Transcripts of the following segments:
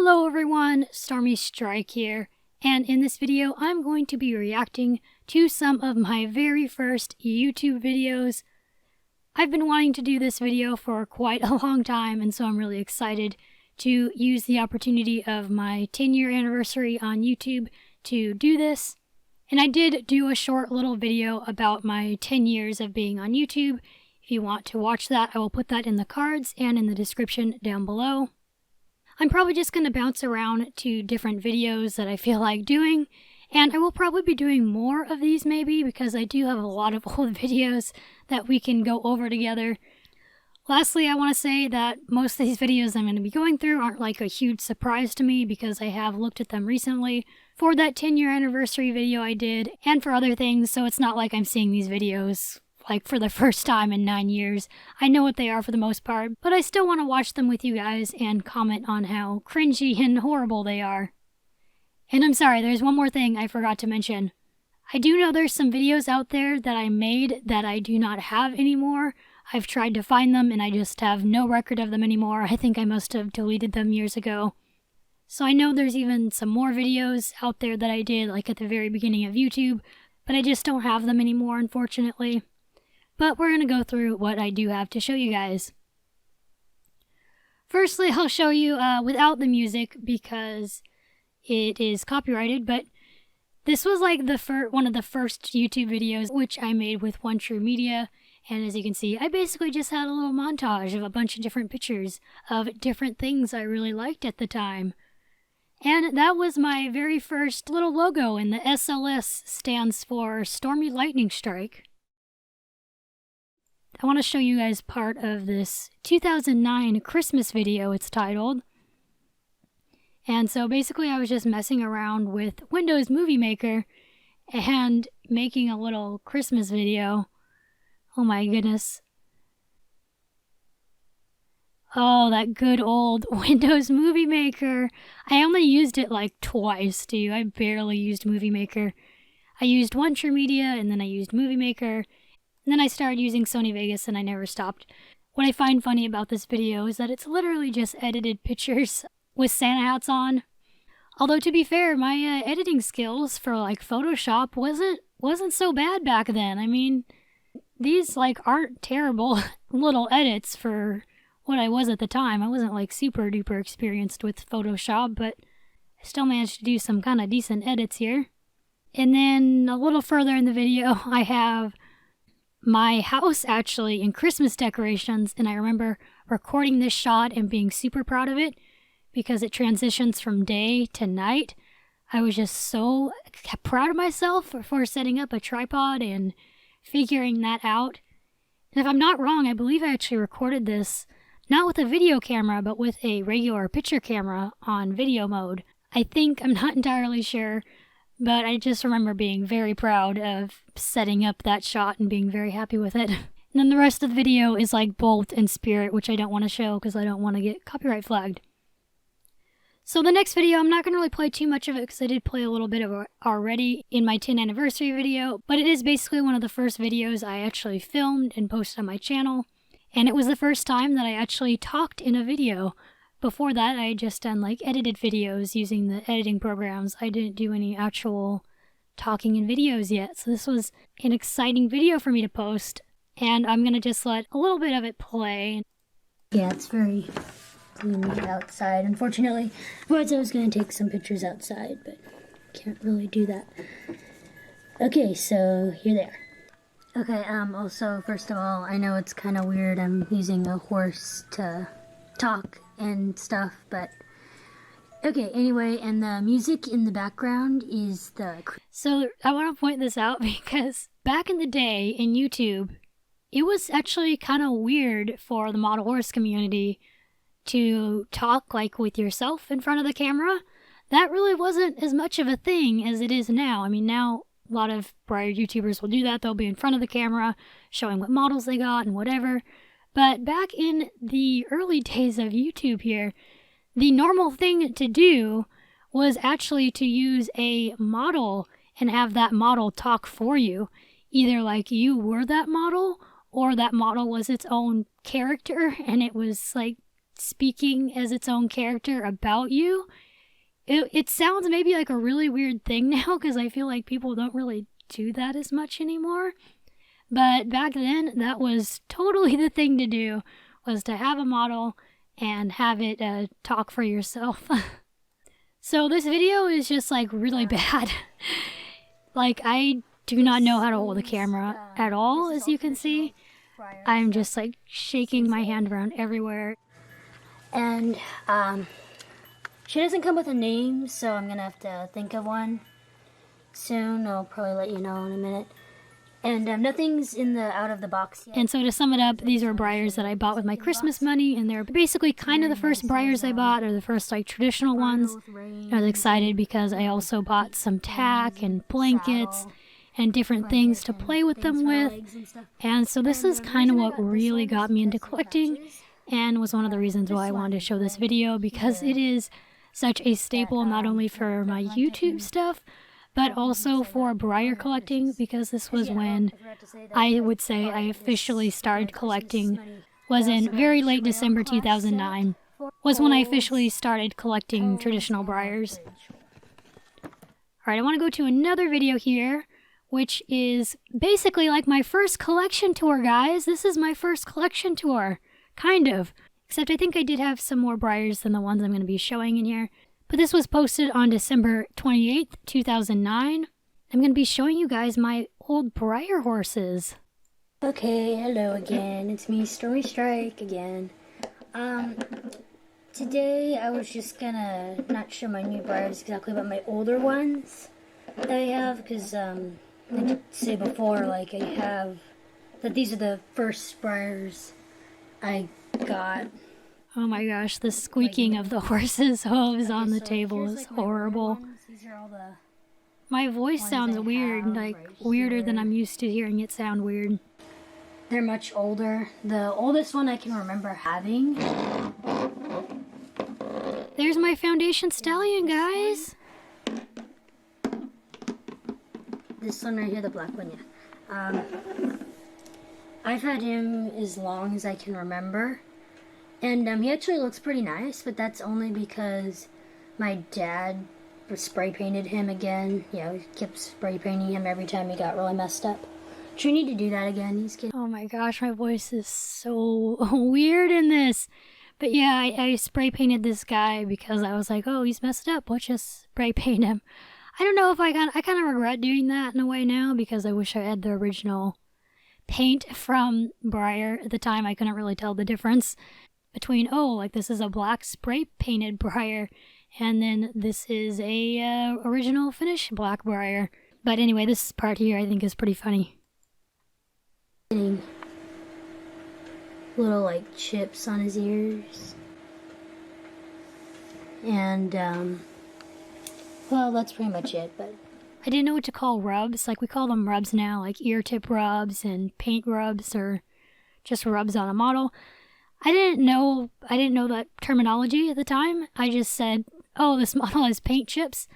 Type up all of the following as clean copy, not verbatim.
Hello everyone, Stormy Strike here, and in this video I'm going to be reacting to some of my very first YouTube videos. I've been wanting to do this video for quite a long time, and so I'm really excited to use the opportunity of my 10-year anniversary on YouTube to do this. And I did do a short little video about my 10 years of being on YouTube. If you want to watch that, I will put that in the cards and in the description down below. I'm probably just going to bounce around to different videos that I feel like doing, and I will probably be doing more of these maybe because I do have a lot of old videos that we can go over together. Lastly, I want to say that most of these videos I'm going to be going through aren't like a huge surprise to me because I have looked at them recently for that 10-year anniversary video I did and for other things, so it's not like I'm seeing these videos like for the first time in 9 years. I know what they are for the most part, but I still want to watch them with you guys and comment on how cringy and horrible they are. And I'm sorry, there's one more thing I forgot to mention. I do know there's some videos out there that I made that I do not have anymore. I've tried to find them and I just have no record of them anymore. I think I must have deleted them years ago. So I know there's even some more videos out there that I did like at the very beginning of YouTube, but I just don't have them anymore, unfortunately. But we're going to go through what I do have to show you guys. Firstly, I'll show you without the music because it is copyrighted, but this was like one of the first YouTube videos which I made with One True Media. And as you can see, I basically just had a little montage of a bunch of different pictures of different things I really liked at the time. And that was my very first little logo, and the SLS stands for Stormy Lightning Strike. I want to show you guys part of this 2009 Christmas video, it's titled. And so basically I was just messing around with Windows Movie Maker and making a little Christmas video. Oh my goodness. Oh, that good old Windows Movie Maker. I only used it like twice, too. I barely used Movie Maker. I used One True Media, and then I used Movie Maker. And then I started using Sony Vegas, and I never stopped. What I find funny about this video is that it's literally just edited pictures with Santa hats on. Although, to be fair, my editing skills for like Photoshop wasn't so bad back then. I mean, these like aren't terrible little edits for what I was at the time. I wasn't like super duper experienced with Photoshop, but I still managed to do some kind of decent edits here. And then a little further in the video, I have my house actually in Christmas decorations, and I remember recording this shot and being super proud of it because it transitions from day to night. I was just so proud of myself for setting up a tripod and figuring that out. And if I'm not wrong, I believe I actually recorded this not with a video camera, but with a regular picture camera on video mode. I'm not entirely sure, but I just remember being very proud of setting up that shot and being very happy with it. And then the rest of the video is like Bolt and Spirit, which I don't want to show because I don't want to get copyright flagged. So the next video, I'm not going to really play too much of it because I did play a little bit of it already in my 10th anniversary video, but it is basically one of the first videos I actually filmed and posted on my channel. And it was the first time that I actually talked in a video. Before that, I had just done like edited videos using the editing programs. I didn't do any actual talking in videos yet. So this was an exciting video for me to post. And I'm going to just let a little bit of it play. Yeah, it's very gloomy outside, unfortunately. Otherwise, I was going to take some pictures outside, but can't really do that. Okay, so here they are. Okay, also, first of all, I know it's kind of weird I'm using a horse to talk and stuff, but okay, anyway, and the music in the background is the... So, I want to point this out because back in the day in YouTube, it was actually kind of weird for the model horse community to talk like with yourself in front of the camera. That really wasn't as much of a thing as it is now. I mean, now a lot of Breyer YouTubers will do that. They'll be in front of the camera showing what models they got and whatever. But back in the early days of YouTube here, the normal thing to do was actually to use a model and have that model talk for you. Either like you were that model or that model was its own character and it was like speaking as its own character about you. It sounds maybe like a really weird thing now because I feel like people don't really do that as much anymore. But back then, that was totally the thing to do, was to have a model and have it talk for yourself. So this video is just like really bad. Like, I do not know how to hold the camera at all, as you can see. I'm just like shaking my hand around everywhere. And she doesn't come with a name, so I'm gonna have to think of one soon. I'll probably let you know in a minute. And nothing's in the out of the box yet. And so to sum it up, these were Breyers that I bought with my Christmas money, and they're basically kind of the first Breyers I bought, or the first like traditional ones. I was excited because I also bought some tack and blankets and different things to play with them with. And so this is kind of what really got me into collecting, and was one of the reasons why I wanted to show this video, because it is such a staple not only for my YouTube stuff, but also for Breyer collecting, because this was when I would say I officially started collecting, was in very late December 2009, was when I officially started collecting traditional Breyers. Alright, I want to go to another video here, which is basically like my first collection tour, guys. This is my first collection tour, kind of. Except I think I did have some more Breyers than the ones I'm going to be showing in here. But this was posted on December 28th, 2009. I'm going to be showing you guys my old Breyer horses. Okay, hello again. It's me, Stormy Strike again. Today I was just gonna not show my new Breyers exactly, but my older ones that I have, because I did say before, like, I have that these are the first Breyers I got. Oh my gosh, the squeaking of the horse's hooves on the table is horrible. My voice sounds weird, like weirder than I'm used to hearing it sound weird. They're much older. The oldest one I can remember having. There's my foundation stallion, guys. This one right here, the black one, yeah. I've had him as long as I can remember. And he actually looks pretty nice, but that's only because my dad spray painted him again. Yeah, we kept spray painting him every time he got really messed up. Which we need to do that again. He's getting... Oh my gosh, my voice is so weird in this. But yeah, I spray painted this guy because I was like, oh, he's messed up. Let's just spray paint him. I don't know if I kind of regret doing that in a way now, because I wish I had the original paint from Breyer. At the time, I couldn't really tell the difference between, oh, like this is a black spray painted Breyer, and then this is a original finish black Breyer. But anyway, this part here I think is pretty funny. Little like chips on his ears. And well, that's pretty much it. But I didn't know what to call rubs. Like, we call them rubs now, like ear tip rubs and paint rubs, or just rubs on a model. I didn't know that terminology at the time. I just said, oh, this model has paint chips.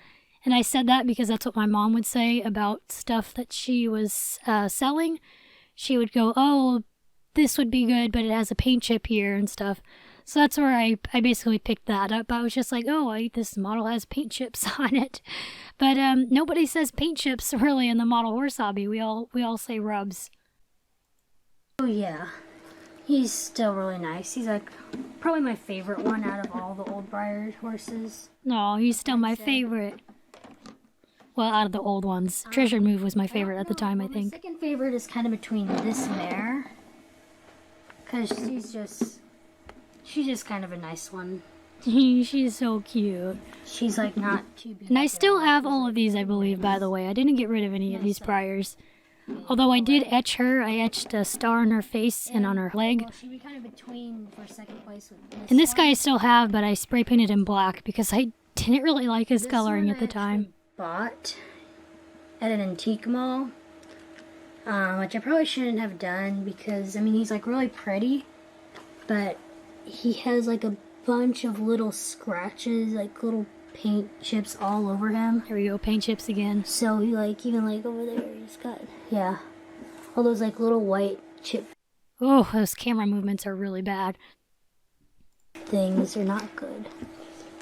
And I said that because that's what my mom would say about stuff that she was selling. She would go, oh, this would be good, but it has a paint chip here and stuff. So that's where I basically picked that up. I was just like, oh, this model has paint chips on it. But nobody says paint chips really in the model horse hobby. We all say rubs. Oh yeah. He's still really nice. He's like probably my favorite one out of all the old Breyer horses. No, he's still my favorite. Well, out of the old ones. Treasured Move was my favorite at the time, I think. My second favorite is kind of between this mare. Because she's just kind of a nice one. She's so cute. She's like not too big. And I still have all of these, I believe, by the way. I didn't get rid of any of these Breyers. Although I did etch her. I etched a star on her face and on her leg. Well, she'd be kind of between for second place with this. And this guy I still have, but I spray painted him black because I didn't really like his coloring at the time. Bought at an antique mall, which I probably shouldn't have done because, I mean, he's like really pretty, but he has like a bunch of little scratches, like little paint chips all over him. Here we go, paint chips again. So he like, even like over there, he's got, yeah, all those like little white chips. Oh, those camera movements are really bad. things are not good.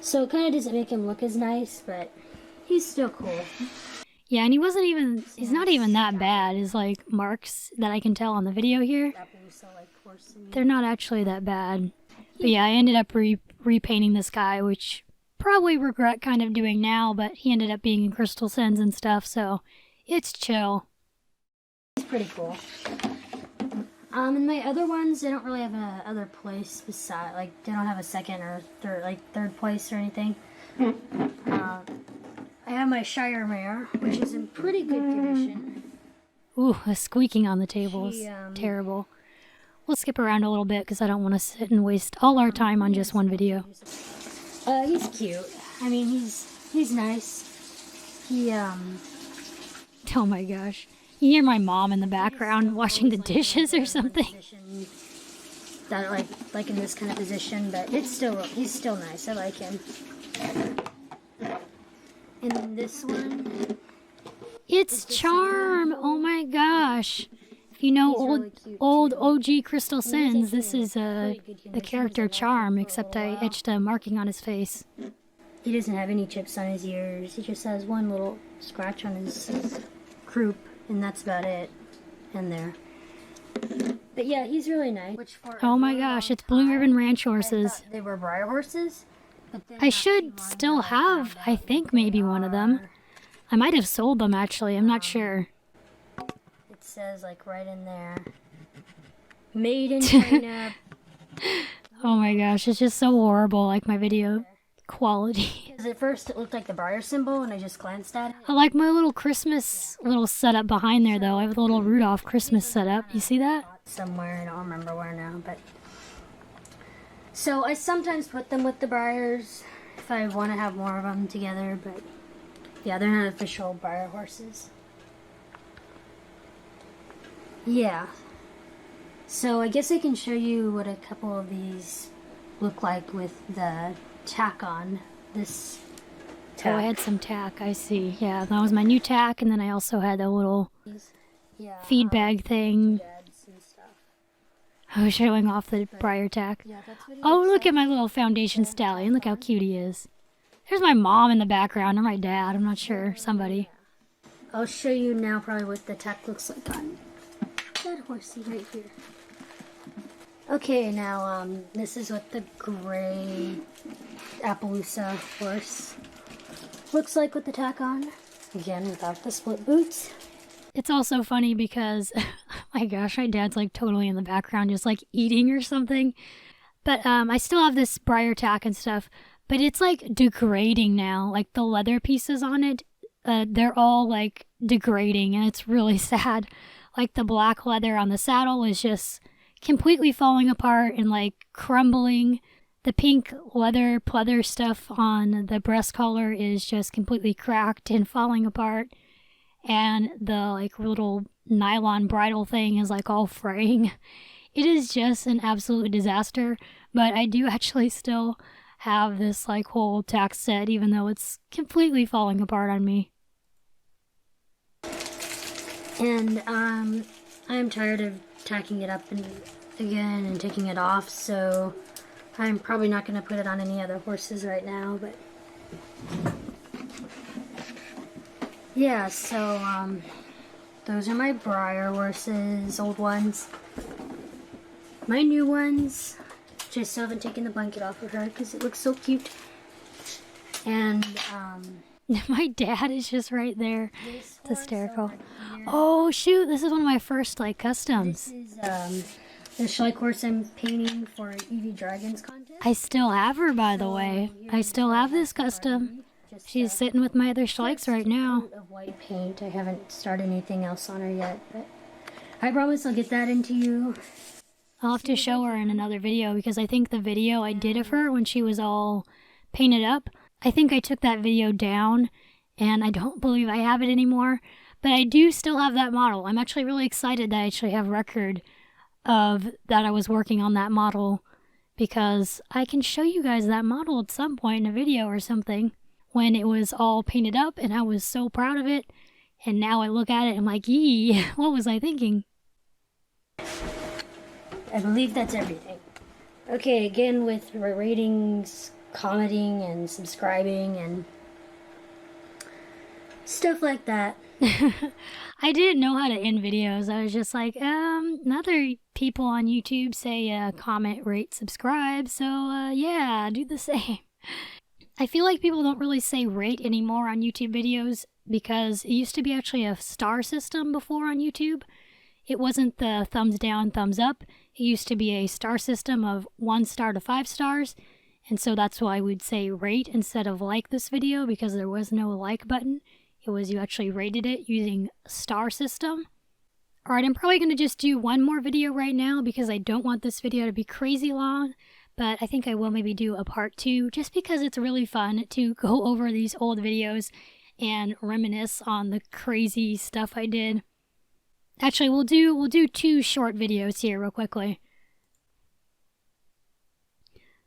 So it kind of doesn't make him look as nice, but he's still cool. Yeah, and he's not even that bad. His like marks that I can tell on the video here, they're not actually that bad. But yeah, I ended up repainting this guy, which probably regret kind of doing now, but he ended up being in crystal sins and stuff, so it's chill. He's pretty cool. And my other ones, they don't really have a other place beside, like, they don't have a second or third place or anything. I have my Shire Mare, which is in pretty good condition. Ooh, the squeaking on the table is terrible. We'll skip around a little bit because I don't want to sit and waste all our time on just one video. He's cute. I mean, he's nice. Oh my gosh. You hear my mom in the background washing the dishes or something. That like in this kind of position, but he's still nice. I like him. And then this one, it's Charm. Oh my gosh! If you know old OG Crystal Sins, this is the character Charm, except I etched a marking on his face. He doesn't have any chips on his ears. He just has one little scratch on his croup. And that's about it. And there. But yeah, he's really nice. Oh my gosh, it's Blue Ribbon Ranch horses. They were Breyer horses. I should still have, I think, maybe one of them. I might have sold them, actually. I'm not sure. It says, like, right in there. Made in China. Oh my gosh, it's just so horrible, like my video quality. Because at first it looked like the Breyer symbol and I just glanced at it. I like my little Christmas setup behind there though. I have a little Rudolph Christmas setup. You see that? Somewhere, I don't remember where now, but... So I sometimes put them with the Breyers if I want to have more of them together, but yeah, they're not official Breyer horses. Yeah. So I guess I can show you what a couple of these look like with the tack on this tack. Oh, I had some tack, I see. Yeah, that was my new tack, and then I also had a little feed bag thing. I was showing off the Breyer tack. Oh, look at my little foundation stallion. Look how cute he is. There's my mom in the background, or my dad, I'm not sure. Somebody. I'll show you now probably what the tack looks like on that horsey right here. Okay, now this is what the gray Appaloosa horse looks like with the tack on. Again, without the split boots. It's also funny because, oh my gosh, my dad's like totally in the background just like eating or something. But I still have this Breyer tack and stuff, but it's like degrading now. Like the leather pieces on it, they're all like degrading and it's really sad. Like the black leather on the saddle is just completely falling apart and like crumbling. The pink leather pleather stuff on the breast collar is just completely cracked and falling apart. And the like little nylon bridle thing is like all fraying. It is just an absolute disaster, but I do actually still have this like whole tack set even though it's completely falling apart on me. And I'm tired of tacking it up again and taking it off, so I'm probably not going to put it on any other horses right now, but yeah, so those are my Breyer horses, old ones. My new ones, just still haven't taken the blanket off of her because it looks so cute. And my dad is just right there. It's hysterical. Oh shoot, this is one of my first like customs. This is the Schleich horse I'm painting for Eevee Dragons contest. I still have her, by the way. I still have this custom. She's sitting with my other Schleichs right now. Of white paint. I haven't started anything else on her yet, but I promise I'll get that into you. I'll have to show her in another video because I think the video I did of her when she was all painted up, I think I took that video down and I don't believe I have it anymore, but I do still have that model. I'm actually really excited that I actually have record of that I was working on that model because I can show you guys that model at some point in a video or something when it was all painted up and I was so proud of it, and now I look at it and I'm like, yee, what was I thinking? I believe that's everything. Okay, again with ratings, commenting, and subscribing, and stuff like that. I didn't know how to end videos. I was just like, other people on YouTube say comment, rate, subscribe, so yeah, do the same. I feel like people don't really say rate anymore on YouTube videos because it used to be actually a star system before on YouTube. It wasn't the thumbs down, thumbs up. It used to be a star system of 1 star to 5 stars. And so that's why we'd say rate instead of like this video, because there was no like button. It was you actually rated it using star system. Alright, I'm probably going to just do one more video right now because I don't want this video to be crazy long. But I think I will maybe do a part 2 just because it's really fun to go over these old videos and reminisce on the crazy stuff I did. Actually, we'll do 2 short videos here real quickly.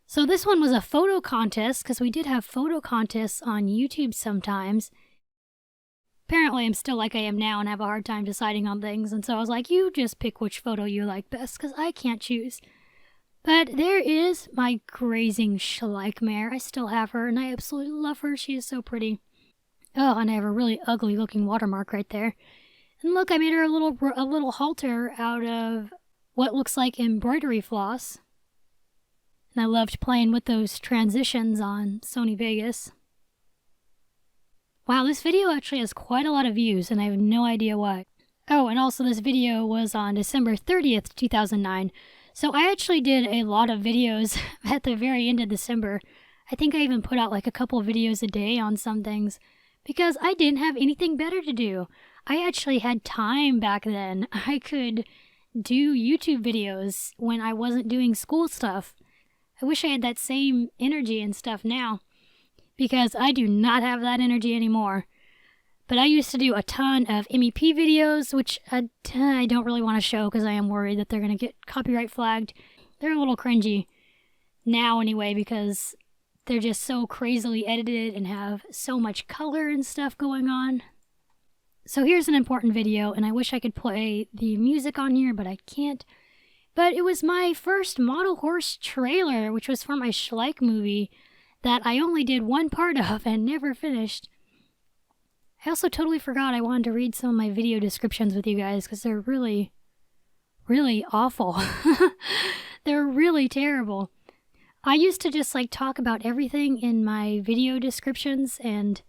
So this one was a photo contest, because we did have photo contests on YouTube sometimes. Apparently I'm still like I am now and have a hard time deciding on things, and so I was like, you just pick which photo you like best, because I can't choose. But there is my grazing Schleichmare. I still have her, and I absolutely love her. She is so pretty. Oh, and I have a really ugly looking watermark right there. And look, I made her a little halter out of what looks like embroidery floss. And I loved playing with those transitions on Sony Vegas. Wow, this video actually has quite a lot of views, and I have no idea why. Oh, and also this video was on December 30th, 2009. So I actually did a lot of videos at the very end of December. I think I even put out like a couple videos a day on some things because I didn't have anything better to do. I actually had time back then. I could do YouTube videos when I wasn't doing school stuff. I wish I had that same energy and stuff now because I do not have that energy anymore. But I used to do a ton of MEP videos, which I don't really want to show because I am worried that they're going to get copyright flagged. They're a little cringy now anyway because they're just so crazily edited and have so much color and stuff going on. So here's an important video, and I wish I could play the music on here, but I can't. But it was my first model horse trailer, which was for my Schleich movie that I only did one part of and never finished. I also totally forgot I wanted to read some of my video descriptions with you guys because they're really, really awful. They're really terrible. I used to just like talk about everything in my video descriptions, and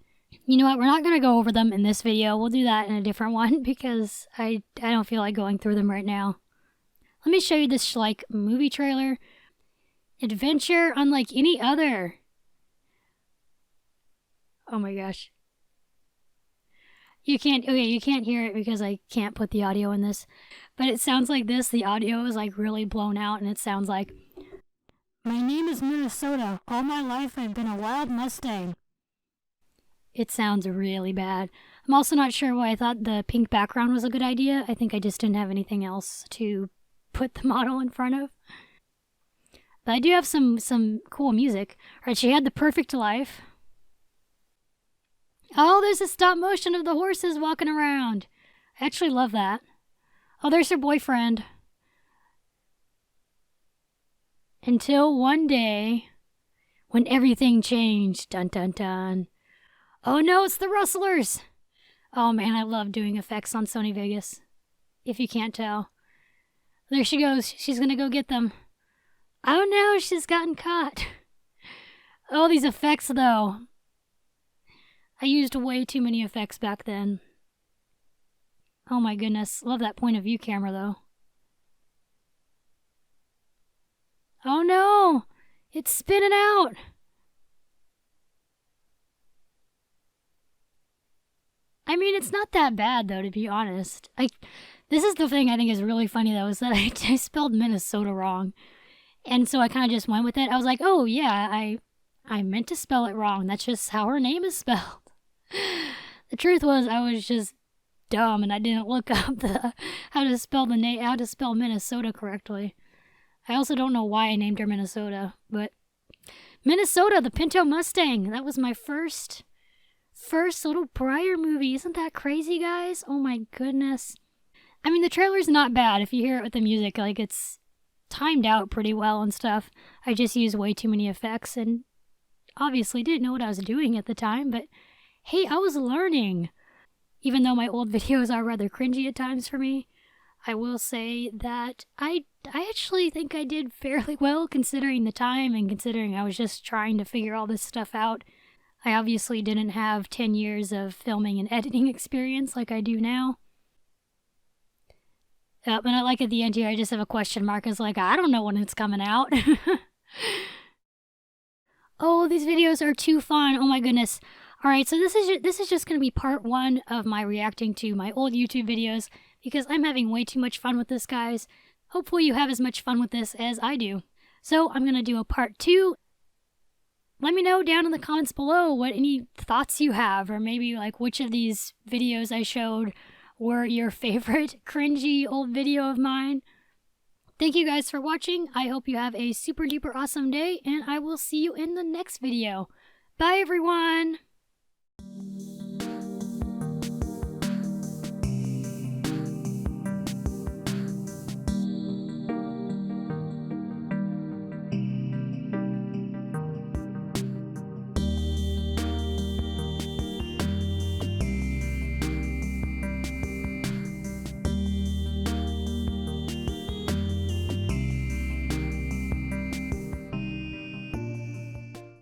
you know what, we're not going to go over them in this video. We'll do that in a different one because I don't feel like going through them right now. Let me show you this Schleich movie trailer. Adventure unlike any other. Oh my gosh. You can't hear it because I can't put the audio in this. But it sounds like this. The audio is like really blown out and it sounds like, "My name is Minnesota. All my life I've been a wild Mustang." It sounds really bad. I'm also not sure why I thought the pink background was a good idea. I think I just didn't have anything else to put the model in front of. But I do have some cool music. Alright, she had the perfect life. Oh, there's a stop motion of the horses walking around. I actually love that. Oh, there's her boyfriend. Until one day, when everything changed. Dun dun dun. Oh no, it's the rustlers! Oh man, I love doing effects on Sony Vegas. If you can't tell. There she goes. She's gonna go get them. Oh no, she's gotten caught. Oh, these effects though. I used way too many effects back then. Oh my goodness. Love that point of view camera though. Oh no! It's spinning out! I mean, it's not that bad though, to be honest. This is the thing I think is really funny though, is that I spelled Minnesota wrong. And so I kind of just went with it. I was like, oh yeah, I meant to spell it wrong. That's just how her name is spelled. The truth was I was just dumb and I didn't look up how to spell Minnesota correctly. I also don't know why I named her Minnesota, but Minnesota, the Pinto Mustang. That was my first little Breyer movie. Isn't that crazy, guys? Oh my goodness. I mean, the trailer's not bad if you hear it with the music. Like, it's timed out pretty well and stuff. I just used way too many effects and obviously didn't know what I was doing at the time, but hey, I was learning. Even though my old videos are rather cringy at times for me, I will say that I actually think I did fairly well considering the time and considering I was just trying to figure all this stuff out. I obviously didn't have 10 years of filming and editing experience like I do now. And I like at the end here, I just have a question mark. It's like, I don't know when it's coming out. Oh, these videos are too fun. Oh my goodness. Alright, so this is just going to be part 1 of my reacting to my old YouTube videos because I'm having way too much fun with this, guys. Hopefully you have as much fun with this as I do. So I'm going to do a part 2. Let me know down in the comments below what any thoughts you have, or maybe like which of these videos I showed were your favorite cringy old video of mine. Thank you guys for watching. I hope you have a super duper awesome day, and I will see you in the next video. Bye everyone!